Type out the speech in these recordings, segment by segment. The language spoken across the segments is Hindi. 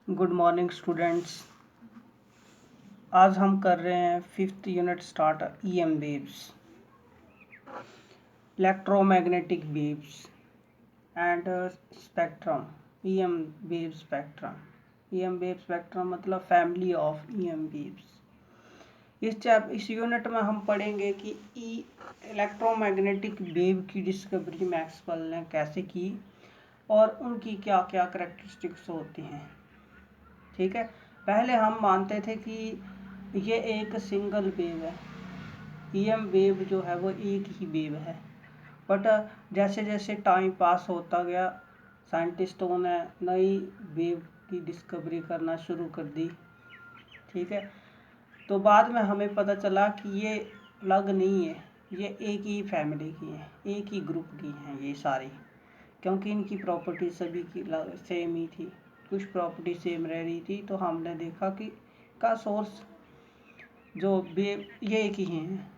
Good morning students. आज हम कर रहे हैं 5th unit start EM waves, electromagnetic waves and spectrum. EM wave spectrum मतलब फैमिली ऑफ ईएम वेव्स। इस यूनिट में हम पढ़ेंगे कि इलेक्ट्रोमैग्नेटिक वेव की डिस्कवरी मैक्सवेल ने कैसे की और उनकी क्या क्या करैक्टरिस्टिक्स होती हैं। ठीक है, पहले हम मानते थे कि ये एक सिंगल वेव है, ईएम वेव जो है वो एक ही वेव है। बट जैसे जैसे टाइम पास होता गया साइंटिस्टों ने नई वेव की डिस्कवरी करना शुरू कर दी। ठीक है, तो बाद में हमें पता चला कि ये अलग नहीं है, ये एक ही फैमिली की हैं, एक ही ग्रुप की हैं ये सारी, क्योंकि इनकी प्रॉपर्टी सभी की सेम ही थी। कुछ प्रॉपर्टी सेम रह रही थी, तो हमने देखा कि का सोर्स जो वेव ये एक ही हैं।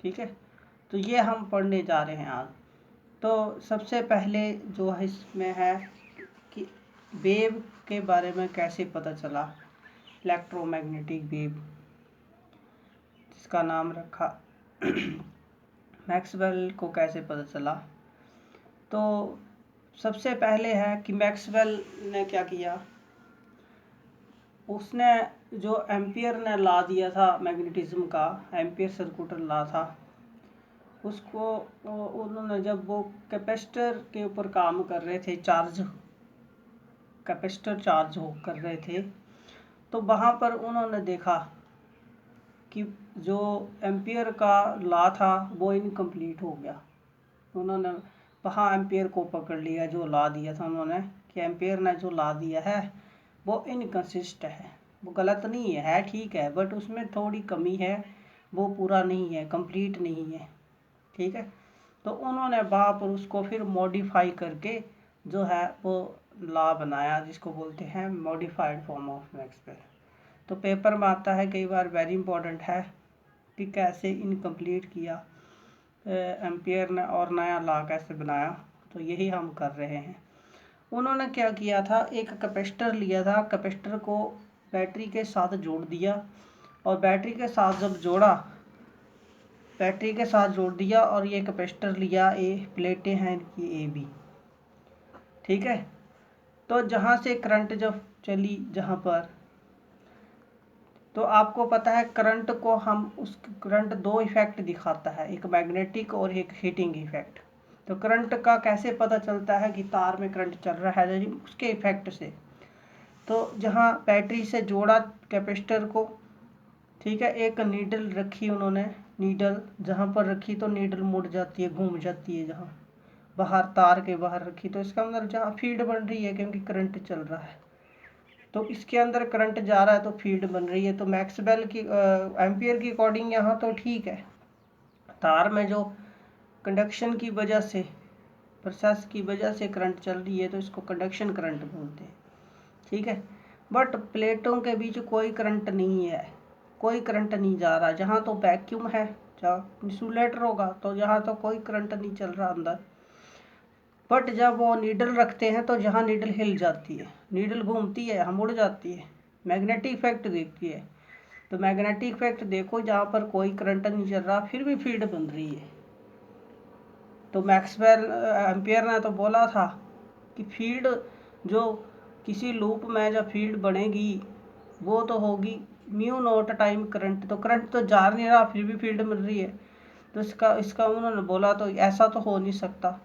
ठीक है, तो ये हम पढ़ने जा रहे हैं आज। तो सबसे पहले जो है इसमें है कि वेव के बारे में कैसे पता चला, इलेक्ट्रोमैग्नेटिक वेव जिसका नाम रखा मैक्सवेल को कैसे पता चला। तो सबसे पहले है कि मैक्सवेल ने क्या किया, उसने जो एम्पियर ने ला दिया था मैग्नेटिज्म का, एम्पियर सर्कुलर ला था, उसको उन्होंने जब वो कैपेसिटर के ऊपर काम कर रहे थे, कैपेसिटर चार्ज हो कर रहे थे, तो वहाँ पर उन्होंने देखा कि जो एम्पियर का ला था वो इनकम्प्लीट हो गया। उन्होंने वहाँ एम्पियर को पकड़ लिया, जो ला दिया था उन्होंने कि एम्पियर ने जो ला दिया है वो इनकंसिस्ट है, वो गलत नहीं है ठीक है, बट उसमें थोड़ी कमी है, वो पूरा नहीं है, कंप्लीट नहीं है। ठीक है, तो उन्होंने वहाँ पर उसको फिर मॉडिफाई करके जो है वो लॉ बनाया, जिसको बोलते हैं मॉडिफाइड फॉर्म ऑफ मैक्सवेल। तो पेपर में आता है कई बार, वेरी इंपॉर्टेंट है कि कैसे इनकम्प्लीट किया एम्पियर ने और नया लॉ कैसे बनाया। तो यही हम कर रहे हैं। उन्होंने क्या किया था, एक कैपेसिटर लिया था, कैपेसिटर को बैटरी के साथ जोड़ दिया, और बैटरी के साथ जब जोड़ दिया और ये कैपेसिटर लिया, प्लेटें हैं इनकी ए बी। ठीक है, तो जहाँ से करंट जब चली जहाँ पर, तो आपको पता है करंट को हम उस करंट दो इफेक्ट दिखाता है, एक मैग्नेटिक और एक हीटिंग इफेक्ट। तो करंट का कैसे पता चलता है कि तार में करंट चल रहा है, उसके इफेक्ट से। तो जहाँ बैटरी से जोड़ा कैपेसिटर को, ठीक है, एक नीडल रखी उन्होंने, नीडल जहाँ पर रखी तो नीडल मुड़ जाती है, घूम जाती है, जहाँ बाहर तार के बाहर रखी तो इसका मतलब जहाँ फील्ड बन रही है, क्योंकि करंट चल रहा है तो इसके अंदर करंट जा रहा है तो फील्ड बन रही है। तो मैक्सवेल की एम्पियर की अकॉर्डिंग यहाँ तो ठीक है, तार में जो कंडक्शन की वजह से, प्रोसेस की वजह से करंट चल रही है तो इसको कंडक्शन करंट बोलते हैं। ठीक है, बट प्लेटों के बीच कोई करंट नहीं है, कोई करंट नहीं जा रहा, जहाँ तो वैक्यूम है, जहाँ इंसुलेटर होगा तो जहाँ तो कोई करंट नहीं चल रहा अंदर। बट जब वो नीडल रखते हैं तो जहाँ नीडल हिल जाती है, नीडल घूमती है, हम उड़ जाती है, मैग्नेटिक इफेक्ट देखती है। तो मैग्नेटिक इफेक्ट देखो, जहाँ पर कोई करंट नहीं चल रहा फिर भी फील्ड बन रही है। तो मैक्सवेल एम्पियर ने तो बोला था कि फील्ड जो किसी लूप में जब फील्ड बनेगी वो तो होगी म्यू नॉट टाइम करंट। तो करंट तो जा नहीं रहा फिर भी फील्ड मिल रही है, तो इसका उन्होंने बोला तो ऐसा तो हो नहीं सकता।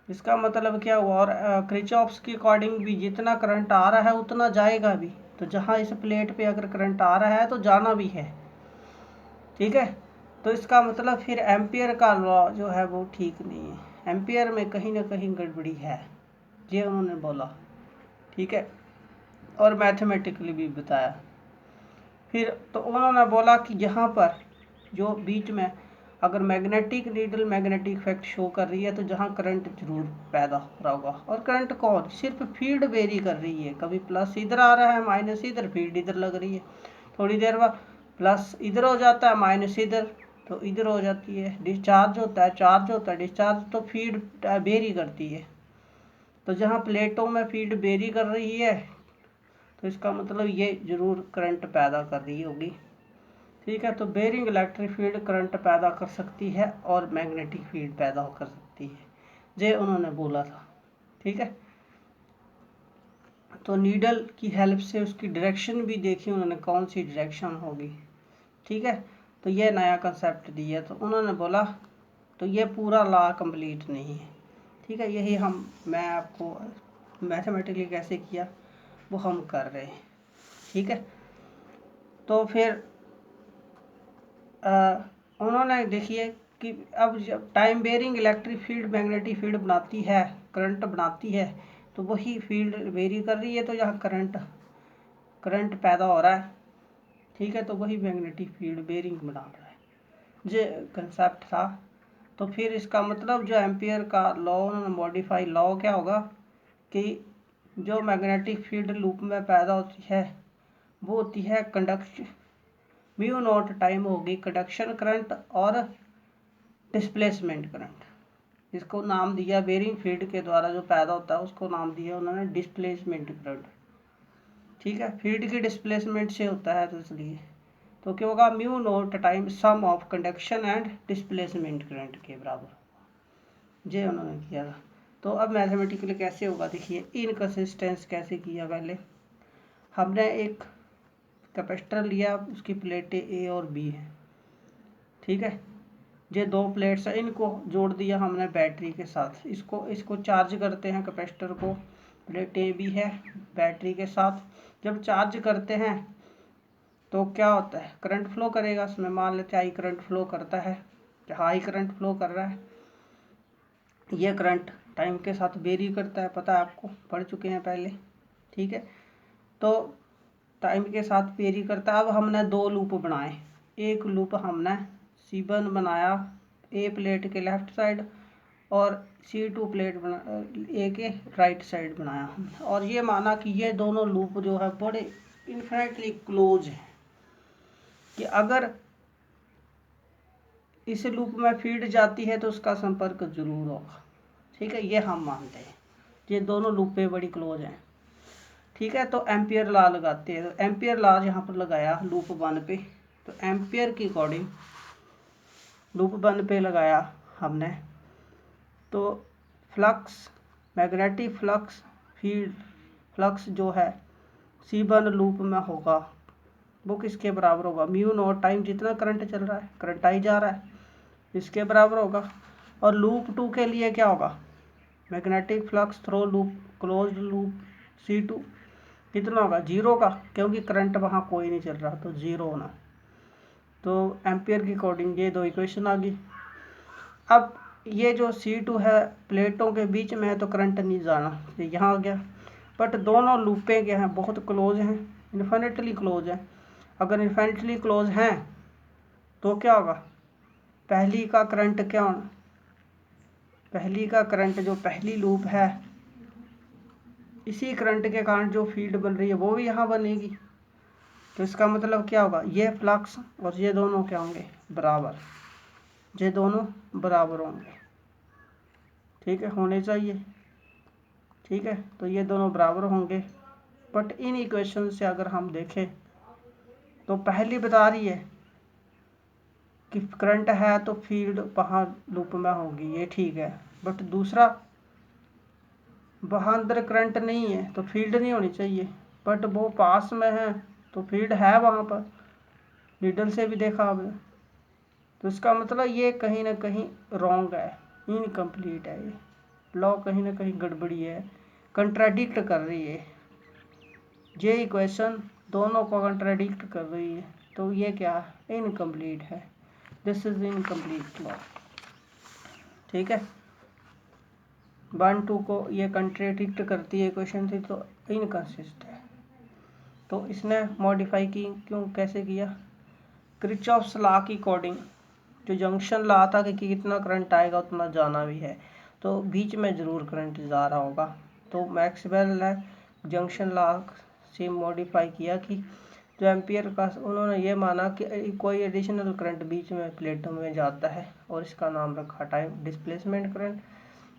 इसका मतलब क्या हुआ, और क्रिचॉफ्स की अकॉर्डिंग भी जितना करंट आ रहा है उतना जाएगा भी। तो जहाँ इस प्लेट पे अगर करंट आ रहा है तो जाना भी है। ठीक है, तो इसका मतलब फिर एम्पियर का लॉ जो है वो ठीक नहीं है, एम्पियर में कहीं ना कहीं गड़बड़ी है, ये उन्होंने बोला। ठीक है, और मैथमेटिकली भी बताया। फिर तो उन्होंने बोला कि यहाँ पर जो बीच में अगर magnetic needle magnetic effect show कर रही है तो जहाँ करंट जरूर पैदा हो रहा होगा। और करंट कौन, सिर्फ फील्ड वेरी कर रही है, कभी प्लस इधर आ रहा है, माइनस इधर, फील्ड इधर लग रही है, थोड़ी देर बाद प्लस इधर हो जाता है, माइनस इधर, तो इधर हो जाती है। डिस्चार्ज होता है, चार्ज होता है, डिस्चार्ज, तो फील्ड वेरी करती है। तो जहाँ प्लेटों में फील्ड वेरी कर रही है तो इसका मतलब ये ज़रूर करंट पैदा कर रही होगी। ठीक है, तो बेरिंग इलेक्ट्रिक फील्ड करंट पैदा कर सकती है और मैग्नेटिक फील्ड पैदा कर सकती है, ये उन्होंने बोला था। ठीक है, तो नीडल की हेल्प से उसकी डायरेक्शन भी देखी उन्होंने, कौन सी डायरेक्शन होगी। ठीक है, तो ये नया कंसेप्ट दिया, तो उन्होंने बोला तो ये पूरा लॉ कंप्लीट नहीं है। ठीक है, यही मैं आपको मैथमेटिकली कैसे किया वो हम कर रहे हैं। ठीक है, तो फिर उन्होंने देखिए कि अब जब time varying electric field magnetic field बनाती है, करंट बनाती है, तो वही फील्ड वेरी कर रही है, तो यहाँ करंट पैदा हो रहा है। ठीक है, तो वही मैग्नेटिक फील्ड बेरिंग बना रहा है, ये कंसेप्ट था। तो फिर इसका मतलब जो एम्पियर का लॉ उन्होंने मॉडिफाई लॉ क्या होगा कि जो मैग्नेटिक फील्ड लूप में पैदा होती है वो होती है कंडक्शन, म्यू नॉट टाइम होगी कंडक्शन करंट और डिस्प्लेसमेंट करंट। इसको नाम दिया बेरिंग फील्ड के द्वारा जो पैदा होता है उसको नाम दिया उन्होंने डिस्प्लेसमेंट करंट। ठीक है, फील्ड की डिस्प्लेसमेंट से होता है, तो इसलिए तो क्या होगा, mu naught time sum of conduction and displacement current के बराबर, ये उन्होंने किया था। तो अब मैथमेटिकली कैसे होगा देखिए, इनकंसिस्टेंस कैसे किया। पहले हमने एक कैपेसिटर लिया, उसकी प्लेटें ए और बी हैं। ठीक है, ये दो प्लेट्स हैं, इनको जोड़ दिया हमने बैटरी के साथ, इसको चार्ज करते हैं कैपेसिटर को, प्लेटें भी है बैटरी के साथ। जब चार्ज करते हैं तो क्या होता है, करंट फ्लो करेगा उसमें, मान लेते आई करंट फ्लो करता है, हाई करंट फ्लो कर रहा है। ये करंट टाइम के साथ वेरी करता है, पता है आपको, पढ़ चुके हैं पहले। ठीक है, तो टाइम के साथ वेरी करता है। अब हमने दो लूप बनाए, एक लूप हमने C1 बनाया ए प्लेट के लेफ्ट साइड और C2 प्लेट बना ए के राइट साइड बनाया हमने, और ये माना कि ये दोनों लूप जो है बड़े इन्फिनिटली क्लोज हैं, कि अगर इस लूप में फीड जाती है तो उसका संपर्क जरूर होगा। ठीक है, ये हम मानते हैं, ये दोनों लूपें बड़ी क्लोज हैं। ठीक है, तो एम्पियर लॉ लगाते हैं, तो एम्पियर लॉ यहाँ पर लगाया लूप 1 पे, तो एम्पियर की अकॉर्डिंग लूप 1 पे लगाया हमने, तो flux magnetic flux field flux जो है C1 लूप में होगा वो किसके बराबर होगा, म्यू नॉट टाइम जितना करंट चल रहा है, करंट आई जा रहा है, इसके बराबर होगा। और लूप 2 के लिए क्या होगा, magnetic flux throw loop closed loop C2 कितना होगा, 0 का, क्योंकि करंट वहाँ कोई नहीं चल रहा, तो 0 होना। तो एम्पियर की अकॉर्डिंग ये दो इक्वेशन आ गई। अब ये जो C2 है प्लेटों के बीच में है, तो करंट नहीं जाना, ये यहाँ आ गया। बट दोनों लूपें क्या हैं, बहुत क्लोज हैं, इन्फिनिटली क्लोज हैं। अगर इन्फिनिटली क्लोज हैं तो क्या होगा, पहली का करंट क्या होना, पहली का करंट जो पहली लूप है इसी करंट के कारण जो फील्ड बन रही है वो भी यहाँ बनेगी। तो इसका मतलब क्या होगा, ये फ्लक्स और ये दोनों क्या होंगे, बराबर, ये दोनों बराबर होंगे। ठीक है, होने चाहिए। ठीक है, तो ये दोनों बराबर होंगे। बट इन इक्वेशन से अगर हम देखें तो पहली बता रही है कि करंट है तो फील्ड वहाँ लूप में होगी, ये ठीक है। बट दूसरा वहाँ अंदर करंट नहीं है तो फील्ड नहीं होनी चाहिए, बट वो पास में है तो फील्ड है वहाँ पर, नीडल से भी देखा आपने। तो इसका मतलब ये कहीं ना कहीं रॉन्ग है, इनकम्प्लीट है, ये लॉ कहीं ना कहीं गड़बड़ी है, कंट्राडिक्ट कर रही है, ये इक्वेशन दोनों को कंट्राडिक्ट कर रही है। तो ये क्या है, इनकम्प्लीट है, दिस इज इनकम्प्लीट लॉ। ठीक है, 1 2 को ये कंट्राडिक्ट करती है इक्वेशन थी, तो इनकंसिस्ट है। तो इसने मॉडिफाई की, क्यों कैसे किया, किरचॉफ्स लॉ की अकॉर्डिंग, जो जंक्शन लॉ था कि कितना करंट आएगा उतना जाना भी है, तो बीच में ज़रूर करंट जा रहा होगा। तो मैक्सवेल ने जंक्शन लॉ से मॉडिफाई किया कि जो एम्पियर का, उन्होंने ये माना कि कोई एडिशनल करंट बीच में प्लेटों में जाता है और इसका नाम रखा टाइम डिस्प्लेसमेंट करंट,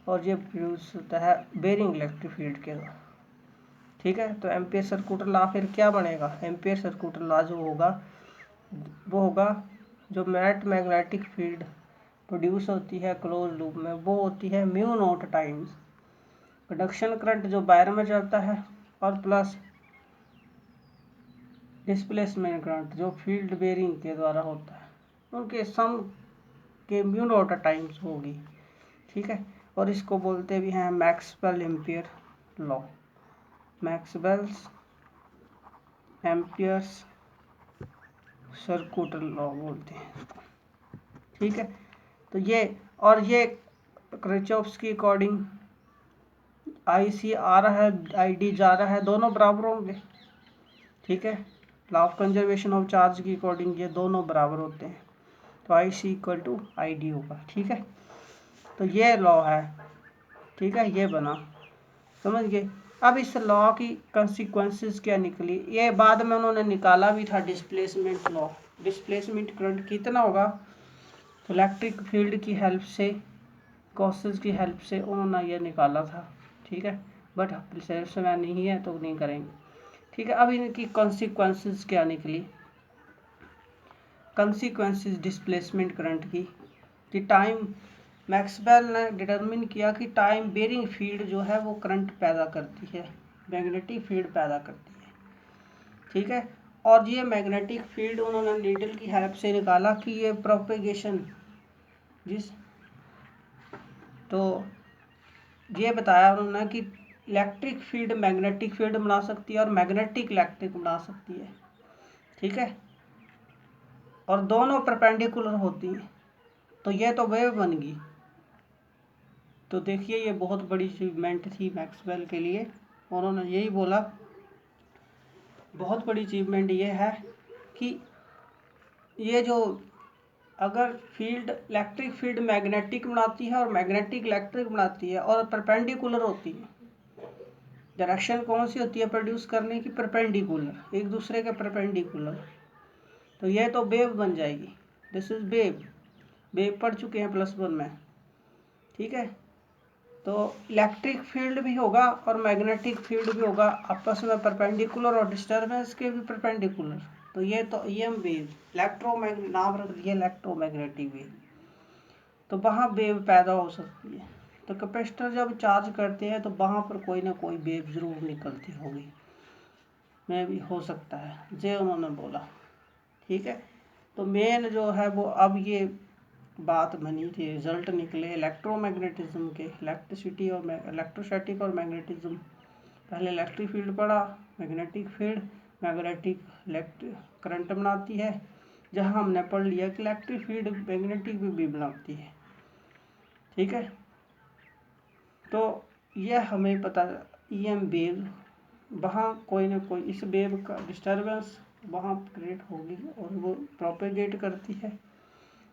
और ये प्रोड्यूस होता है बेरिंग इलेक्ट्रिक फील्ड के। ठीक है। तो एम्पियर सर्कुलर लॉ फिर क्या बनेगा, एम्पियर सर्कुलर लॉ जो होगा वो होगा जो नेट मैग्नेटिक फील्ड प्रोड्यूस होती है क्लोज लूप में वो होती है mu naught times conduction current जो वायर में चलता है और प्लस डिस्प्लेसमेंट करंट जो फील्ड बेरिंग के द्वारा होता है, उनके सम के म्यू नॉट टाइम्स होगी। ठीक है। और इसको बोलते भी हैं Maxwell ampere law, Maxwell's amperes circular law बोलते हैं। ठीक है। तो ये और ये किरचॉफ्स की अकॉर्डिंग IC आ रहा है, ID जा रहा है, दोनों बराबर होंगे। ठीक है। Law of conservation of charge की अकॉर्डिंग ये दोनों बराबर होते हैं, तो IC इक्वल टू ID होगा। ठीक है। तो ये लॉ है। ठीक है, ये बना, समझ गए। अब इस लॉ की कंसिक्वेंसेस क्या निकली, ये बाद में उन्होंने निकाला भी था, डिस्प्लेसमेंट लॉ। डिस्प्लेसमेंट करंट कितना होगा, तो इलेक्ट्रिक फील्ड की हेल्प से, गॉसेस की हेल्प से उन्होंने ये निकाला था। ठीक है, बट सिर्फ समय नहीं है तो नहीं करेंगे। ठीक है। अब इनकी कॉन्सिक्वेंसेस क्या निकली, कॉन्सिक्वेंसेस डिस्प्लेसमेंट करंट की, कि टाइम मैक्सवेल ने डिटरमिन किया कि टाइम बेरिंग फील्ड जो है वो करंट पैदा करती है, मैग्नेटिक फील्ड पैदा करती है। ठीक है। और ये मैग्नेटिक फील्ड उन्होंने नीडल की हेल्प से निकाला कि ये प्रोपेगेशन जिस, तो ये बताया उन्होंने कि इलेक्ट्रिक फील्ड मैग्नेटिक फील्ड बना सकती है और मैग्नेटिक इलेक्ट्रिक बना सकती है। ठीक है। और दोनों परपेंडिकुलर होती हैं, तो ये तो वेव बन गई। तो देखिए ये बहुत बड़ी अचीवमेंट थी मैक्सवेल के लिए, उन्होंने यही बोला, बहुत बड़ी अचीवमेंट ये है कि ये जो अगर फील्ड इलेक्ट्रिक फील्ड मैग्नेटिक बनाती है और मैग्नेटिक इलेक्ट्रिक बनाती है और परपेंडिकुलर होती है, डायरेक्शन कौन सी होती है प्रोड्यूस करने की, परपेंडिकुलर, एक दूसरे के परपेंडिकुलर, तो ये तो वेव बन जाएगी। दिस इज वेव, वेव पढ़ चुके हैं +1 में। ठीक है। तो इलेक्ट्रिक फील्ड भी होगा और मैग्नेटिक फील्ड भी होगा, आपस में परपेंडिकुलर और डिस्टर्बेंस के भी परपेंडिकुलर, तो ये तो EM वेव, इलेक्ट्रोमैग्नेटिक नाम रख दिया इलेक्ट्रोमैग्नेटिक वेव, तो वहाँ वेव पैदा हो सकती है। तो कैपेसिटर जब चार्ज करते हैं तो वहाँ पर कोई ना कोई वेव ज़रूर निकलती होगी, में भी हो सकता है, ये उन्होंने बोला। ठीक है। तो मेन जो है वो अब ये बात बनी थी, रिजल्ट निकले इलेक्ट्रोमैग्नेटिज्म के, इलेक्ट्रिसिटी और इलेक्ट्रोस्टैटिक और मैग्नेटिज्म। पहले इलेक्ट्रिक फील्ड पढ़ा, magnetic field, magnetic electric current बनाती है, जहां हमने पढ़ लिया कि इलेक्ट्रिक फील्ड मैग्नेटिक भी बनाती है। ठीक है। तो यह हमें पता, EM वेव, वहाँ कोई ना कोई इस वेव का डिस्टर्बेंस वहाँ क्रिएट होगी और वो प्रोपेगेट करती है,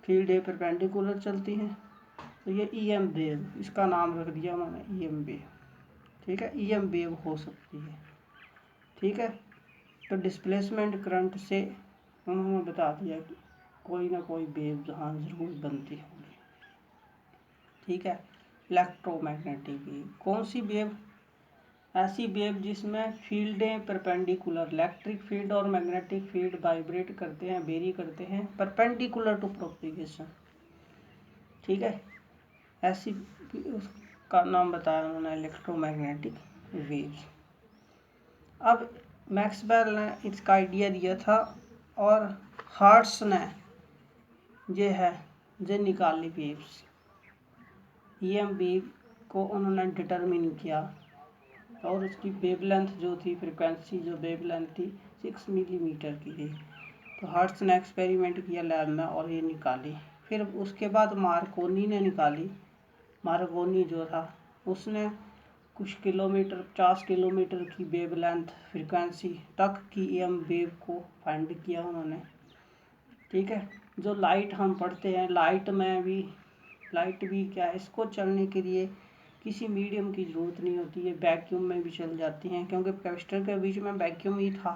फील्ड ए परपेंडिकुलर चलती हैं, तो ये EM वेव, इसका नाम रख दिया उन्होंने EM वेव। ठीक है, EM वेव हो सकती है। ठीक है। तो डिस्प्लेसमेंट करंट से उन्होंने बता दिया कि कोई ना कोई वेव जहाँ ज़रूर बनती होगी। ठीक है। इलेक्ट्रोमैग्नेटिक वेव, कौन सी वेव, ऐसी वेव जिसमें फील्डें परपेंडिकुलर, इलेक्ट्रिक फील्ड और मैग्नेटिक फील्ड वाइब्रेट करते हैं, वेरी करते हैं परपेंडिकुलर टू प्रोपेगेशन। ठीक है। ऐसी उसका नाम बताया उन्होंने इलेक्ट्रोमैग्नेटिक वेव्स। अब मैक्सवेल ने इसका आइडिया दिया था और हर्ट्ज ने ये है जो निकाली वेव्स, EM वेव को उन्होंने डिटरमिन किया और उसकी वेवलेंथ जो थी, फ्रिक्वेंसी जो वेवलेंथ थी 6 मिलीमीटर की थी। तो हर्ट्ज ने एक्सपेरिमेंट किया लैब में और ये निकाली। फिर उसके बाद मार्कोनी ने निकाली, मार्कोनी जो था उसने कुछ किलोमीटर, 50 किलोमीटर की वेवलेंथ फ्रीक्वेंसी तक की EM वेव को फाइंड किया उन्होंने। ठीक है। जो लाइट हम पढ़ते हैं, लाइट भी क्या है, इसको चलने के लिए किसी मीडियम की ज़रूरत नहीं होती है, वैक्यूम में भी चल जाती हैं, क्योंकि कैपेसिटर के बीच में वैक्यूम ही था।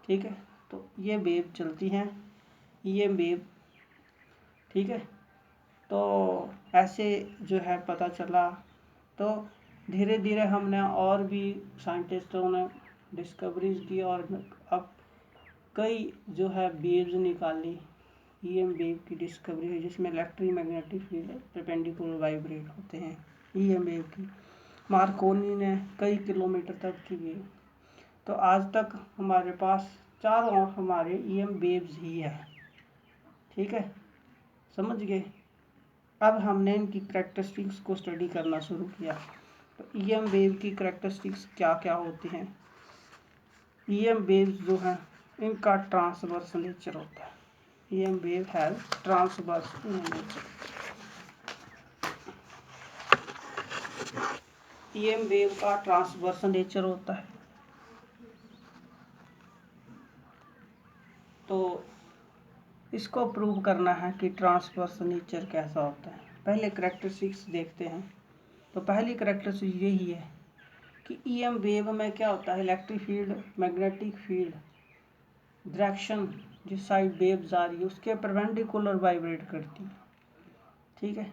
ठीक है। तो ये वेव चलती हैं, EM वेव। ठीक है। तो ऐसे जो है पता चला, तो धीरे धीरे हमने और भी साइंटिस्टों ने डिस्कवरीज की और अब कई जो है वेव्स निकाली। ईएम वेव की डिस्कवरी है जिसमें इलेक्ट्रोमैग्नेटिक फील्ड परपेंडिकुलर वाइब्रेट होते हैं। ईएम वेव की मार्कोनी ने कई किलोमीटर तक की वेव। तो आज तक हमारे पास चारों ओर हमारे ईएम वेव्स ही है। ठीक है, समझ गए। अब हमने इनकी करैक्टरिस्टिक्स को स्टडी करना शुरू किया। तो ईएम वेव की करैक्टरिस्टिक्स क्या क्या होती हैं। ईएम वेव्स जो हैं इनका ट्रांसवर्स नेचर होता है। EM wave has transverse nature. EM wave का ट्रांसवर्स नेचर होता है। तो इसको प्रूव करना है कि ट्रांसवर्स नेचर कैसा होता है। पहले करैक्टरिस्टिक्स देखते हैं। तो पहली करैक्टरिस्टिक्स यही है कि ईएम वेव में क्या होता है, electric field, magnetic field, direction जिस साइड वेव जा रही है उसके परपेंडिकुलर वाइब्रेट करती है। ठीक है,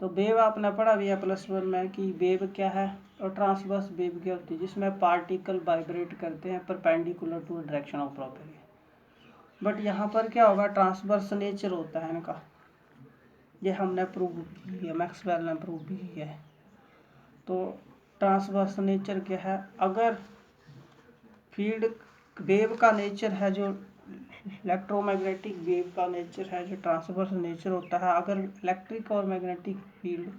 तो वेव आपने पढ़ा भी है +1 में कि वेव क्या है और ट्रांसवर्स वेव क्या होती है, जिसमें पार्टिकल वाइब्रेट करते हैं perpendicular to direction of propagation. But यहाँ पर क्या होगा, ट्रांसवर्स नेचर होता है इनका। ये हमने प्रूव की है, मैक्सवेल ने प्रूव भी किया है। तो ट्रांसवर्स नेचर क्या है, अगर फील्ड वेव का नेचर है जो इलेक्ट्रोमैग्नेटिक वेव का नेचर है जो ट्रांसवर्स नेचर होता है, अगर इलेक्ट्रिक और मैग्नेटिक फील्ड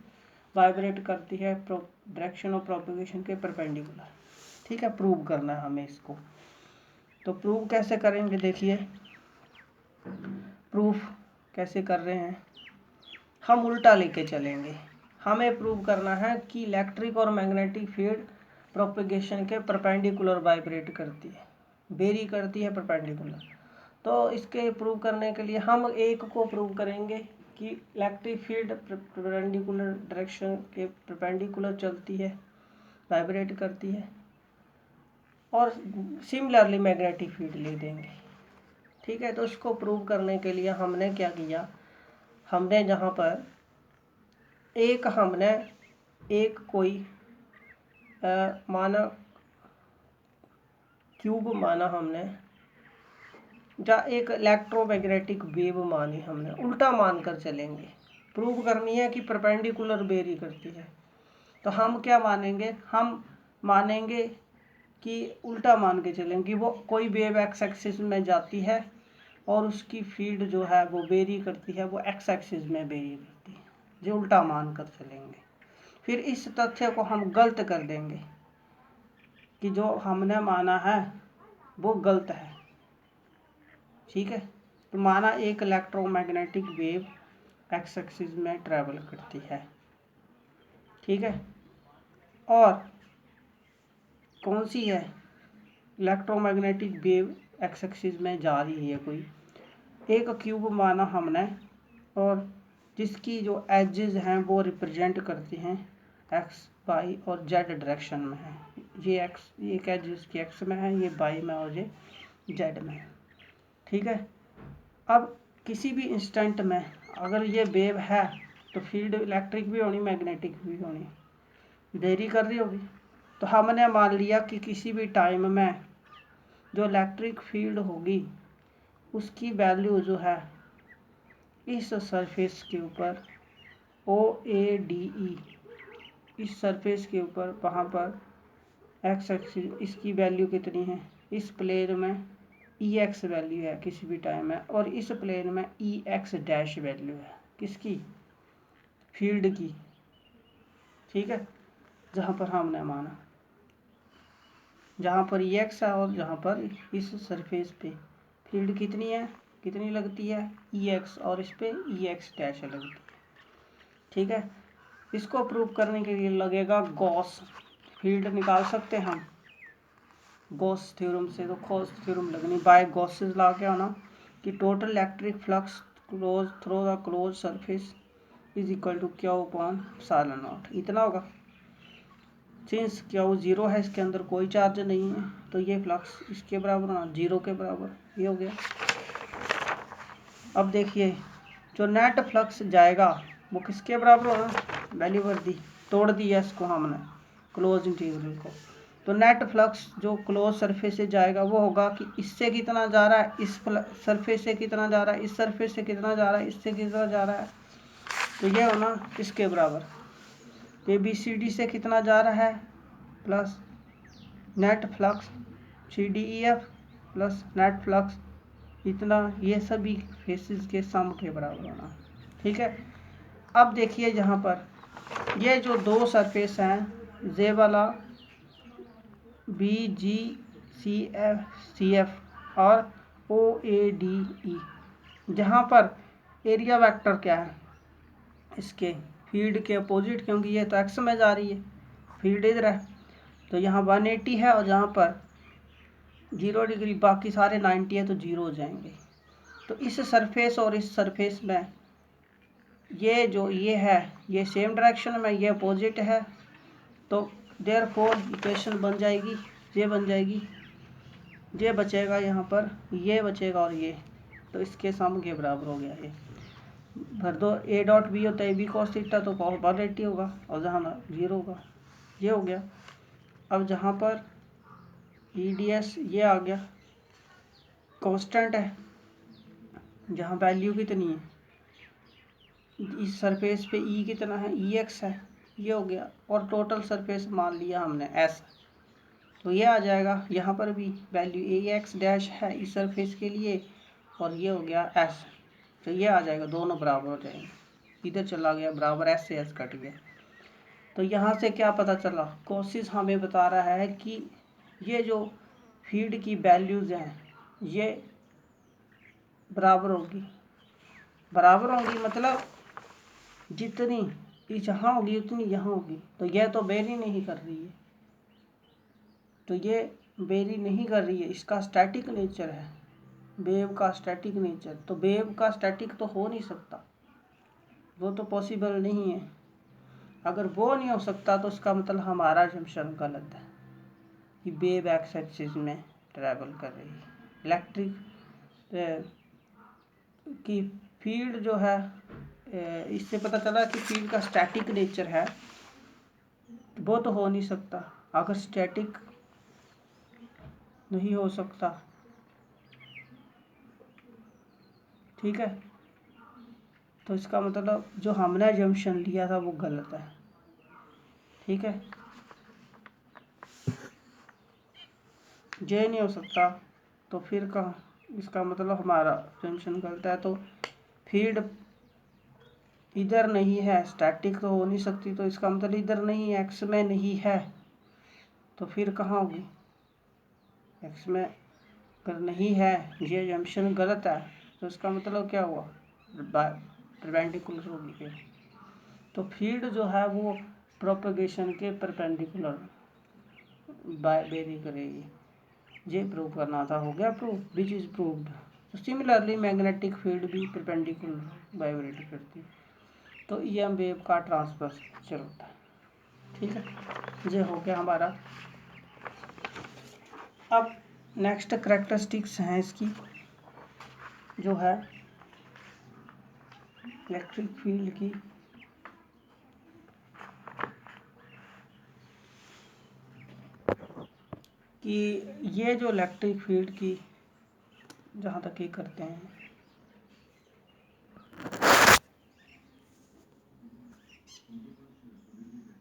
वाइब्रेट करती है डायरेक्शन ऑफ प्रोपेगेशन के परपेंडिकुलर। ठीक है, प्रूव करना है हमें इसको। तो प्रूव कैसे करेंगे, देखिए प्रूफ कैसे कर रहे हैं। हम उल्टा लेके चलेंगे। हमें प्रूव करना है कि इलेक्ट्रिक और मैग्नेटिक फील्ड प्रोपेगेशन के परपेंडिकुलर वाइब्रेट करती है, वेरी करती है परपेंडिकुलर। तो इसके प्रूव करने के लिए हम एक को प्रूव करेंगे कि इलेक्ट्रिक फील्ड परपेंडिकुलर डायरेक्शन के परपेंडिकुलर चलती है, वाइब्रेट करती है, और सिमिलरली मैग्नेटिक फील्ड ले देंगे। ठीक है, तो इसको प्रूव करने के लिए हमने क्या किया, हमने यहाँ पर एक कोई माना क्यूब माना हमने, या एक इलेक्ट्रोमैग्नेटिक वेव मानी हमने। उल्टा मानकर चलेंगे। प्रूव करनी है कि परपेंडिकुलर वेरी करती है, तो हम क्या मानेंगे, हम मानेंगे कि उल्टा मान के चलेंगे। वो कोई वेव एक्स एक्सिस में जाती है और उसकी फील्ड जो है वो वेरी करती है, वो एक्स एक्सिस में वेरी करती है। जो उल्टा मान कर चलेंगे। फिर इस तथ्य को हम गलत कर देंगे कि जो हमने माना है वो गलत है। ठीक है, तो माना एक इलेक्ट्रोमैग्नेटिक वेव एक्स एक्सिस में ट्रैवल करती है। ठीक है, और कौन सी है, इलेक्ट्रोमैग्नेटिक वेव एक्स एक्सिस में जा रही है कोई। एक क्यूब माना हमने और जिसकी जो एजेस हैं वो रिप्रेजेंट करती हैं एक्स, वाई और जेड डायरेक्शन में है। ये एक्स, एक एज इसकी एक्स में है, ये वाई में और ये जेड में है। ठीक है, अब किसी भी इंस्टेंट में अगर ये वेव है तो फील्ड इलेक्ट्रिक भी होनी, मैग्नेटिक भी होनी, वेरी कर रही होगी। तो हमने मान लिया कि किसी भी टाइम में जो इलेक्ट्रिक फील्ड होगी उसकी वैल्यू जो है इस सरफेस के ऊपर OADE, इस सरफेस के ऊपर वहाँ पर एक्स एक्सिस इसकी वैल्यू कितनी है, इस प्लेन में EX वैल्यू है किसी भी टाइम में, और इस प्लेन में EX डैश वैल्यू है किसकी, फील्ड की। ठीक है, जहाँ पर हमने माना, जहाँ पर EX है और जहाँ पर इस सरफेस पे फील्ड कितनी है, कितनी लगती है EX, और इस पे EX डैश लगती है। ठीक है, इसको प्रूव करने के लिए लगेगा गॉस फील्ड निकाल सकते हैं हम गॉस थ्योरम से। तो गॉस थ्योरम लगनी बाय गॉसेस लॉ क्या होना कि total electric flux close through the close surface is equal to Q/0। इतना होगा। सिंस Q 0 है, इसके अंदर कोई चार्ज नहीं है, तो ये फ्लक्स इसके बराबर होना 0 के बराबर, ये हो गया। अब देखिए जो नेट फ्लक्स जाएगा वो किसके बराबर होगा, वैल्यू वर्दी तोड़ दिया इसको हमने क्लोज इंटीग्रल को। तो नेट फ्लक्स जो क्लोज सरफेस से जाएगा वो होगा कि इससे कितना जा रहा है, इस सरफेस से कितना जा रहा है, इस सरफेस से कितना जा रहा है, इससे कितना जा रहा है, तो ये होना इसके बराबर। ABCD से कितना जा रहा है plus net flux CDEF plus net flux इतना, ये सभी फेसेस के सम के बराबर होना। ठीक है। अब देखिए यहाँ पर ये जो दो सरफेस हैं जे वाला BGCF और OADE, जहाँ पर एरिया वेक्टर क्या है इसके फील्ड के अपोजिट, क्योंकि ये तो एक्स में जा रही है, फील्ड इधर है, तो यहाँ 180 है और जहाँ पर 0 डिग्री बाकी सारे 90 है तो 0 हो जाएंगे। तो इस सरफेस और इस सरफेस में ये जो ये है ये सेम डायरेक्शन में, ये अपोजिट है, तो देयरफॉर इक्वेशन बन जाएगी, ये बन जाएगी, ये बचेगा यहाँ पर, ये बचेगा और ये, तो इसके सम के बराबर हो गया। ये भर दो, A डॉट B होता है B cos थीटा, तो cos 180 होगा और जहाँ 0 होगा, ये हो गया। अब जहाँ पर EDS ये आ गया, कांस्टेंट है, जहाँ वैल्यू कितनी है इस सरफेस पे E कितना है, EX है, ये हो गया। और टोटल सरफेस मान लिया हमने S, तो ये आ जाएगा। यहाँ पर भी वैल्यू AX डैश है इस सरफेस के लिए और ये हो गया S, तो ये आ जाएगा, दोनों बराबर हो जाएंगे, इधर चला गया बराबर, S से S कट गया। तो यहाँ से क्या पता चला, कोशिश हमें बता रहा है कि ये जो फील्ड की वैल्यूज़ हैं ये बराबर होगी, बराबर होगी मतलब जितनी यहाँ होगी उतनी यहाँ होगी। तो यह तो वेरी नहीं कर रही है, तो ये वेरी नहीं कर रही है, इसका स्टैटिक नेचर है, वेव का स्टैटिक नेचर। तो वेव का स्टैटिक तो हो नहीं सकता, वो तो पॉसिबल नहीं है। अगर वो नहीं हो सकता तो इसका मतलब हमारा असम्पशन गलत है कि वेव एक्स एक्सिस में ट्रैवल कर रही है। इलेक्ट्रिक की फील्ड जो है, इससे पता चला कि फील्ड का स्टैटिक नेचर है, वो तो हो नहीं सकता। अगर स्टैटिक नहीं हो सकता, ठीक है, तो इसका मतलब जो हमने असम्पशन लिया था वो गलत है। ठीक है, ये नहीं हो सकता तो फिर कहाँ, इसका मतलब हमारा असम्पशन गलत है। तो फील्ड इधर नहीं है, स्टैटिक तो हो नहीं सकती, तो इसका मतलब इधर नहीं है, एक्स में नहीं है, तो फिर कहाँ होगी, एक्स में अगर नहीं है, ये असम्पशन गलत है, तो इसका मतलब क्या हुआ, परपेंडिकुलर होगी फिर। तो फील्ड जो है वो प्रोपगेशन के परपेंडिकुलर वेरी करेगी, ये प्रूव करना था, हो गया प्रूव, विच इज़ प्रूव्ड। तो सिमिलरली मैग्नेटिक फील्ड भी परपेंडिकुलर वाइब्रेट करती है, तो EM वेव का ट्रांसवर्स होता है। ठीक है, ये हो गया हमारा। अब नेक्स्ट करैक्टरिस्टिक्स हैं इसकी, जो है इलेक्ट्रिक फील्ड की, कि ये जो इलेक्ट्रिक फील्ड की जहाँ तक ये करते हैं